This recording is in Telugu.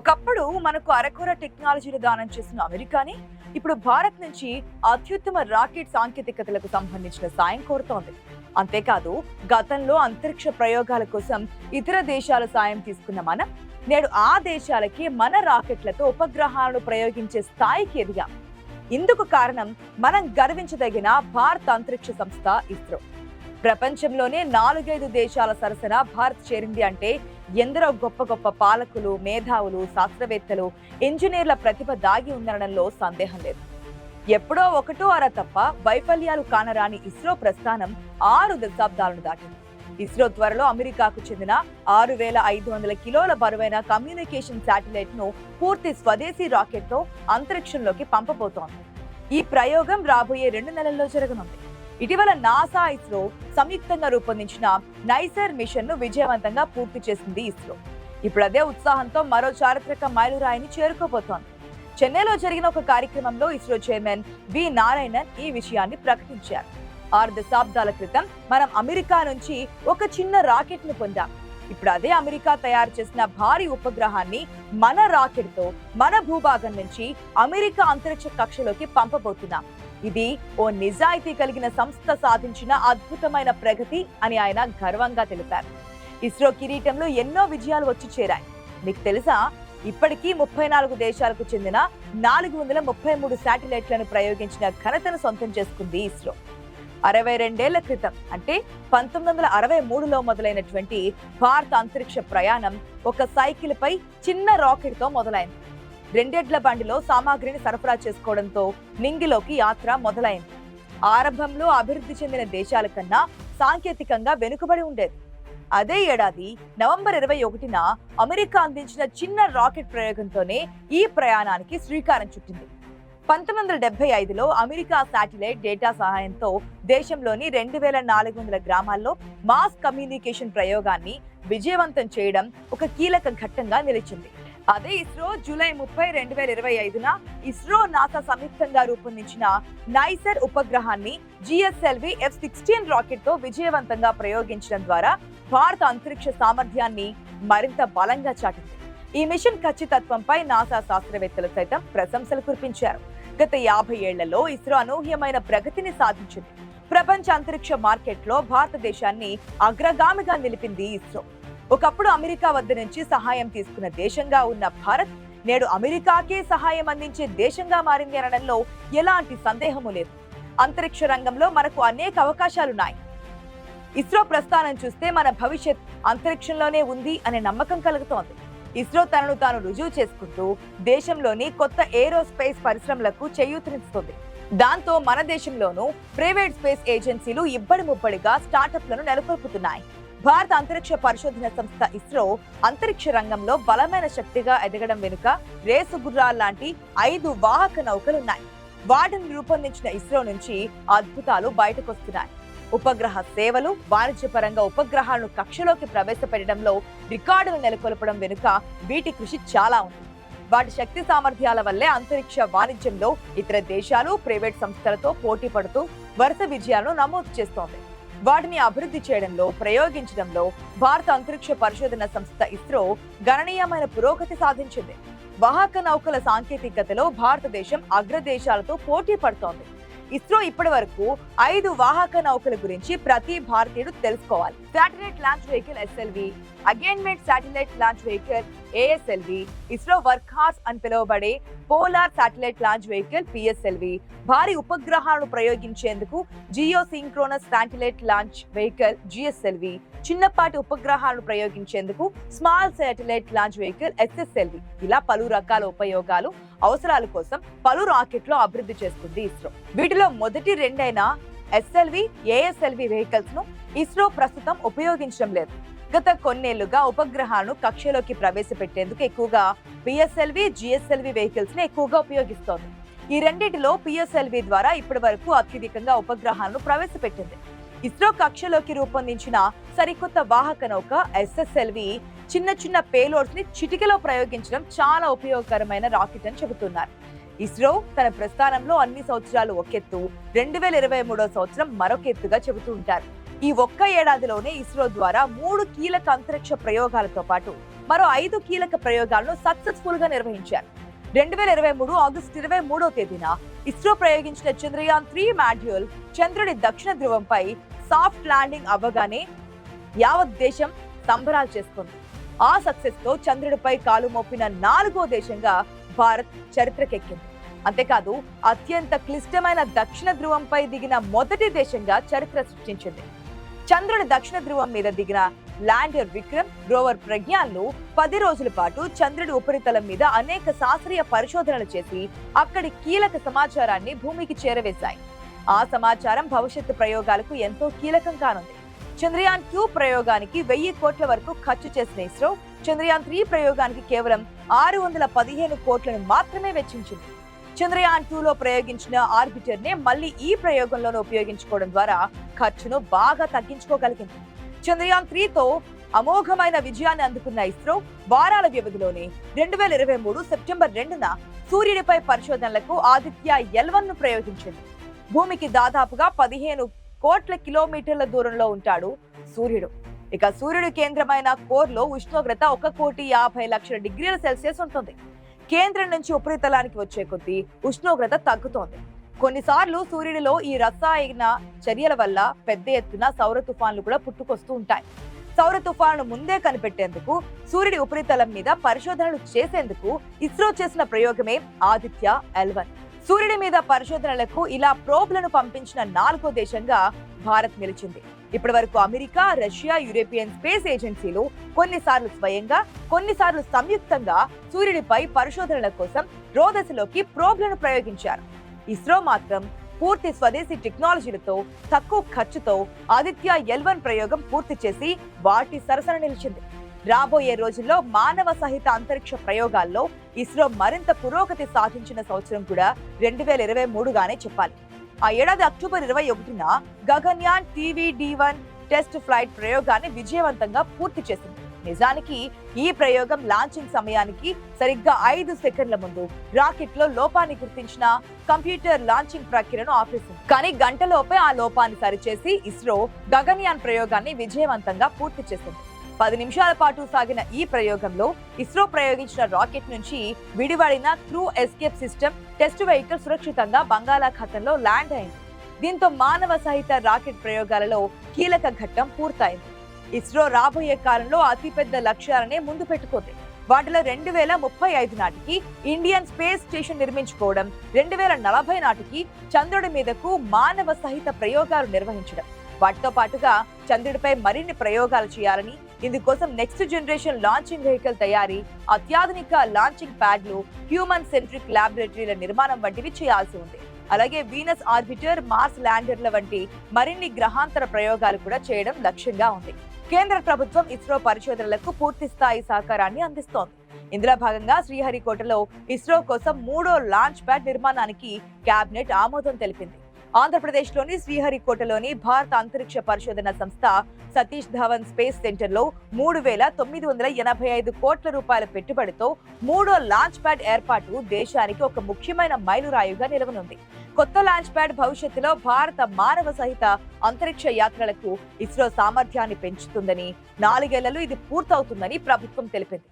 ఒకప్పుడు మనకు అరకొర టెక్నాలజీలు దానం చేసిన అమెరికాని ఇప్పుడు భారత్ నుంచి అత్యుత్తమ రాకెట్ సాంకేతికతలకు సంబంధించిన సాయం కోరుతోంది. అంతేకాదు, గతంలో అంతరిక్ష ప్రయోగాల కోసం ఇతర దేశాల సాయం తీసుకున్న మనం నేడు ఆ దేశాలకి మన రాకెట్లతో ఉపగ్రహాలను ప్రయోగించే స్థాయికి ఎదిగాం. ఇందుకు కారణం మనం గర్వించదగిన భారత అంతరిక్ష సంస్థ ఇస్రో. ప్రపంచంలోనే 4-5 దేశాల సరసన భారత్ చేరింది అంటే ఎందరో గొప్ప గొప్ప పాలకులు, మేధావులు, శాస్త్రవేత్తలు, ఇంజనీర్ల ప్రతిభ దాగి ఉందనడంలో సందేహం లేదు. ఎప్పుడో ఒకటో అర తప్ప వైఫల్యాలు కానరాని ఇస్రో ప్రస్థానం 6 దశాబ్దాలను దాటింది. ఇస్రో త్వరలో అమెరికాకు చెందిన 6500 కిలోల బరువైన కమ్యూనికేషన్ శాటిలైట్ ను పూర్తి స్వదేశీ రాకెట్ తో అంతరిక్షంలోకి పంపబోతోంది. ఈ ప్రయోగం రాబోయే 2 నెలల్లో జరగనుంది. ఇటీవల నాసా, ఇస్రో సంయుక్తంగా రూపొందించిన నైసర్ మిషన్ ను విజయవంతంగా పూర్తి చేసింది ఇస్రో. ఇప్పుడు అదే ఉత్సాహంతో మరో చారిత్రక మైలురాయిని చేరుకోబోతోంది. చెన్నైలో జరిగిన ఒక కార్యక్రమంలో ఇస్రో చైర్మన్ వి నారాయణన్ ఈ విషయాన్ని ప్రకటించారు. 6 దశాబ్దాల క్రితం మనం అమెరికా నుంచి ఒక చిన్న రాకెట్ ను పొందాం. ఇప్పుడు అదే అమెరికా తయారు చేసిన భారీ ఉపగ్రహాన్ని మన రాకెట్ తో మన భూభాగం నుంచి అమెరికా అంతరిక్ష కక్షలోకి పంపబోతున్నాం. ఇది ఓ నిజాయితీ కలిగిన సంస్థ సాధించిన అద్భుతమైన ప్రగతి అని ఆయన గర్వంగా తెలిపారు. ఇస్రో కిరీటంలో ఎన్నో విజయాలు వచ్చి చేరాయి. మీకు తెలుసా, ఇప్పటికీ 34 దేశాలకు చెందిన 433 శాటిలైట్లను ప్రయోగించిన ఘనతను సొంతం చేసుకుంది ఇస్రో. 62 ఏళ్ల క్రితం అంటే 1963లో మొదలైనటువంటి భారత అంతరిక్ష ప్రయాణం ఒక సైకిల్ పై చిన్న రాకెట్ తో మొదలైంది. 2 ఎడ్ల బండిలో సామాగ్రిని సరఫరా చేసుకోవడంతో నింగిలోకి యాత్ర మొదలైంది. ఆరంభంలో అభివృద్ధి చెందిన దేశాల కన్నా సాంకేతికంగా వెనుకబడి ఉండేది. అదే ఏడాది నవంబర్ 21న అమెరికా అందించిన చిన్న రాకెట్ ప్రయోగంతోనే ఈ ప్రయాణానికి శ్రీకారం చుట్టింది. 1975లో అమెరికా శాటిలైట్ డేటా సహాయంతో దేశంలోని 2400 గ్రామాల్లో మాస్ కమ్యూనికేషన్ ప్రయోగాన్ని విజయవంతం చేయడం ఒక కీలక ఘట్టంగా నిలిచింది. అదే ఇస్రో జూలై 30, 2025న ఇస్రో, నాసా సంయుక్తంగా రూపొందించిన నైసర్ ఉపగ్రహాన్ని జిఎస్ఎల్వి F-16 రాకెట్ తో విజయవంతంగా ప్రయోగించడం ద్వారా భారత అంతరిక్ష సామర్థ్యాన్ని మరింత బలంగా చాటింది. ఈ మిషన్ ఖచ్చితత్వంపై నాసా శాస్త్రవేత్తలు సైతం ప్రశంసలు కురిపించారు. గత 50 ఏళ్లలో ఇస్రో అనూహ్యమైన ప్రగతిని సాధించింది. ప్రపంచ అంతరిక్ష మార్కెట్లో భారతదేశాన్ని అగ్రగామిగా నిలిపింది ఇస్రో. ఒకప్పుడు అమెరికా వద్ద నుంచి సహాయం తీసుకున్న దేశంగా ఉన్న భారత్ నేడు అమెరికాకే సహాయం అందించే దేశంగా మారింది అనడంలో ఎలాంటి సందేహము లేదు. అంతరిక్ష రంగంలో మనకు అనేక అవకాశాలున్నాయి. ఇస్రో ప్రస్థానం చూస్తే మన భవిష్యత్ అంతరిక్షంలోనే ఉంది అనే నమ్మకం కలుగుతోంది. ఇస్రో తనను తాను రుజువు చేసుకుంటూ దేశంలోని కొత్త ఏరోస్పేస్ పరిశ్రమలకు చేయూతనిస్తుంది. దాంతో మన దేశంలోనూ ప్రైవేట్ స్పేస్ ఏజెన్సీలు ఇబ్బడి ముబ్బడిగా స్టార్టప్లను నెలకొల్పుతున్నాయి. భారత అంతరిక్ష పరిశోధన సంస్థ ఇస్రో అంతరిక్ష రంగంలో బలమైన శక్తిగా ఎదగడం వెనుక రేసు గుర్రాల లాంటి 5 వాహక నౌకలున్నాయి. వాటిని రూపొందించిన ఇస్రో నుంచి అద్భుతాలు బయటకొస్తున్నాయి. ఉపగ్రహ సేవలు, వాణిజ్యపరంగా ఉపగ్రహాలను కక్షలోకి ప్రవేశపెట్టడంలో రికార్డులు నెలకొల్పడం వెనుక వీటి కృషి చాలా ఉంది. వాటి శక్తి సామర్థ్యాల వల్లే అంతరిక్ష వాణిజ్యంలో ఇతర దేశాలు, ప్రైవేట్ సంస్థలతో పోటీ పడుతూ వరుస విజయాలను నమోదు చేస్తోంది. వాటిని అభివృద్ధి చేయడంలో, ప్రయోగించడంలో భారత అంతరిక్ష పరిశోధన సంస్థ ఇస్రో గణనీయమైన పురోగతి సాధించింది. వాహక నౌకల సాంకేతికతలో భారతదేశం అగ్రదేశాలతో పోటీ పడుతోంది. ఇస్రో ఇప్పటి వరకు 5 వాహక నౌకల గురించి ప్రతి భారతీయుడు తెలుసుకోవాలి. Satellite launch vehicle SLV, augmented satellite launch vehicle ASLV, ISRO work horse అని పిలువబడే polar satellite launch vehicle PSLV, భారీ ఉపగ్రహాలను ప్రయోగించేందుకు geosynchronous satellite launch vehicle GSLV, చిన్నపాటి ఉపగ్రహాలను ప్రయోగించేందుకు small satellite launch vehicle SSLV, ఇలా పలు రకాల ఉపయోగాలు, అవసరాల కోసం పలు రాకెట్లు అభివృద్ధి చేస్తుంది ఇస్రో. వీటిలో మొదటి 2 అయిన SLV, ASLV వెహికల్స్ ను ఇస్రో ప్రస్తుతం ఉపయోగించడం లేదు. గత కొన్నేళ్లుగా ఉపగ్రహాలను కక్షలోకి ప్రవేశపెట్టేందుకు ఎక్కువగా PSLV, GSLV వెహికల్స్ ని ఎక్కువగా ఉపయోగిస్తోంది. ఈ రెండింటిలో PSLV ద్వారా ఇప్పటి వరకు అత్యధికంగా ఉపగ్రహాలను ప్రవేశపెట్టింది. ఇస్రో కక్షలోకి రూపొందించిన సరికొత్త వాహక నౌక SSLV చిన్న చిన్న పేలోడ్స్ ని చిటికెలో ప్రయోగించడం చాలా ఉపయోగకరమైన రాకెట్ అని చెబుతున్నారు. ఇస్రో తన ప్రస్థానంలో అన్ని సంవత్సరాలు ఒకెత్తు, 2023వ సంవత్సరం మరొక ఎత్తుగా చెబుతూ ఉంటారు. ఈ ఒక్క ఏడాదిలోనే ఇస్రో ద్వారా 3 కీలక అంతరిక్ష ప్రయోగాలతో పాటు మరో 5 కీలక ప్రయోగాలను సక్సెస్ఫుల్ గా నిర్వహించారు. 2023 ఆగస్టు 23వ తేదీన ఇస్రో ప్రయోగించిన చంద్రయాన్-3 మాడ్యూల్ చంద్రుడి దక్షిణ ధ్రువంపై సాఫ్ట్ ల్యాండింగ్ అవ్వగానే యావత్ దేశం సంబరాలు చేసుకుంది. ఆ సక్సెస్ తో చంద్రుడిపై కాలు మోపిన 4వ దేశంగా భారత్ చరిత్రకెక్కింది. అంతేకాదు అత్యంత క్లిష్టమైన దక్షిణ ధ్రువంపై దిగిన మొదటి దేశంగా చరిత్ర సృష్టించింది. చంద్రుడి దక్షిణ ధ్రువం మీద దిగిన ల్యాండర్ విక్రమ్, రోవర్ ప్రజ్ఞాన్లు 10 రోజుల పాటు చంద్రుడి ఉపరితలం మీద అనేక శాస్త్రీయ పరిశోధనలు చేసి అక్కడి కీలక సమాచారాన్ని భూమికి చేరవేశాయి. ఆ సమాచారం భవిష్యత్తు ప్రయోగాలకు ఎంతో కీలకం కానుంది. చంద్రయాన్-2 ప్రయోగానికి 1000 కోట్ల వరకు ఖర్చు చేసిన ఇస్రో చంద్రయాన్-3 ప్రయోగానికి కేవలం 615 కోట్లను మాత్రమే వెచ్చించింది. చంద్రయాన్-2లో ప్రయోగించిన ఆర్బిటర్ నే మళ్ళీ ఈ ప్రయోగంలోనూ ఉపయోగించుకోవడం ద్వారా ఖర్చును బాగా తగ్గించుకోగలిగింది. చంద్రయాన్-3తో అమోఘమైన విజయాన్ని అందుకున్న ఇస్రో వారాల వ్యవధిలోనే 2023 సెప్టెంబర్ 2న సూర్యుడిపై పరిశోధనలకు ఆదిత్య-L1 ను ప్రయోగించింది. భూమికి దాదాపుగా 15 కోట్ల కిలోమీటర్ల దూరంలో ఉంటాడు సూర్యుడు. ఇక సూర్యుడి కేంద్రమైన కోర్లో ఉష్ణోగ్రత 1,50,00,000 డిగ్రీల సెల్సియస్ ఉంటుంది. కేంద్రం నుంచి ఉపరితలానికి వచ్చే కొద్దీ ఉష్ణోగ్రత తగ్గుతోంది. కొన్నిసార్లు సూర్యుడిలో ఈ రసాయన చర్యల వల్ల పెద్ద ఎత్తున సౌర తుఫాన్లు కూడా పుట్టుకొస్తూ ఉంటాయి. సౌర తుఫాను ముందే కనిపెట్టేందుకు సూర్యుడి ఉపరితలం మీద పరిశోధనలు చేసేందుకు ఇస్రో చేసిన ప్రయోగమే ఆదిత్య-L1. సూర్యుడి మీద పరిశోధనలకు ఇలా ప్రోబ్లను పంపించిన 4వ దేశంగా భారత్ నిలిచింది. ఇప్పటి వరకు అమెరికా, రష్యా, యూరోపియన్ స్పేస్ ఏజెన్సీలు కొన్నిసార్లు స్వయంగా, కొన్నిసార్లు సంయుక్తంగా సూర్యుడిపై పరిశోధనల కోసం రోదసిలోకి ప్రోబ్లను ప్రయోగించారు. ఇస్రో మాత్రం పూర్తి స్వదేశీ టెక్నాలజీలతో తక్కువ ఖర్చుతో ఆదిత్య-L1 ప్రయోగం పూర్తి చేసి వాటి సరసన నిలిచింది. రాబోయే రోజుల్లో మానవ సహిత అంతరిక్ష ప్రయోగాల్లో ఇస్రో మరింత పురోగతి సాధించిన సంవత్సరం కూడా 2023గానే చెప్పాలి. ఆ ఏడాది అక్టోబర్ 21న గగన్యాన్ TVD-1 టెస్ట్ ఫ్లైట్ ప్రయోగాన్ని విజయవంతంగా పూర్తి చేసింది. నిజానికి ఈ ప్రయోగం లాంచింగ్ సమయానికి సరిగ్గా 5 సెకండ్ల ముందు రాకెట్ లో లోపాన్ని గుర్తించిన కంప్యూటర్ లాంచింగ్ ప్రక్రియను ఆపేసింది. కానీ గంటలోపే ఆ లోపాన్ని సరిచేసి ఇస్రో గగన్యాన్ ప్రయోగాన్ని విజయవంతంగా పూర్తి చేసింది. 10 నిమిషాల పాటు సాగిన ఈ ప్రయోగంలో ఇస్రో ప్రయోగించిన రాకెట్ నుంచి విడివడిన crew escape system test vehicle సురక్షితంగా బంగాళాఖాతంలో ల్యాండ్ అయింది. దీంతో మానవ సహిత రాకెట్ ప్రయోగాలలో కీలక ఘట్టం పూర్తయింది. ఇస్రో రాబోయే కాలంలో అతిపెద్ద లక్ష్యాలనే ముందు పెట్టుకుంది. వాటిలో 2035 నాటికి ఇండియన్ స్పేస్ స్టేషన్ నిర్మించుకోవడం, 2040 నాటికి చంద్రుడి మీదకు మానవ సహిత ప్రయోగాలు నిర్వహించడం, వాటితో పాటుగా చంద్రుడిపై మరిన్ని ప్రయోగాలు చేయాలని, ఇందుకోసం నెక్స్ట్ జనరేషన్ లాంచింగ్ వెహికల్ తయారీ, అత్యాధునిక లాంచింగ్ ప్యాడ్లు, హ్యూమన్ సెంట్రిక్ ల్యాబొరేటరీల నిర్మాణం వంటివి చేయాల్సి ఉంది. అలాగే వీనస్ ఆర్బిటర్, మార్స్ ల్యాండర్ల వంటి మరిన్ని గ్రహాంతర ప్రయోగాలు కూడా చేయడం లక్ష్యంగా ఉంది. కేంద్ర ప్రభుత్వం ఇస్రో పరిశోధనలకు పూర్తి స్థాయి సహకారాన్ని అందిస్తోంది. ఇందులో భాగంగా శ్రీహరికోటలో ఇస్రో కోసం 3వ లాంచ్ ప్యాడ్ నిర్మాణానికి కేబినెట్ ఆమోదం తెలిపింది. ఆంధ్రప్రదేశ్లోని శ్రీహరికోటలోని భారత అంతరిక్ష పరిశోధన సంస్థ సతీష్ ధావన్ స్పేస్ సెంటర్లో 3,985 కోట్ల రూపాయల పెట్టుబడితో 3వ లాంచ్ ప్యాడ్ ఏర్పాటు దేశానికి ఒక ముఖ్యమైన మైలురాయిగా నిలవనుంది. కొత్త లాంచ్ ప్యాడ్ భవిష్యత్తులో భారత మానవ సహిత అంతరిక్ష యాత్రలకు ఇస్రో సామర్థ్యాన్ని పెంచుతుందని, 4 ఏళ్లలో ఇది పూర్తవుతుందని ప్రభుత్వం తెలిపింది.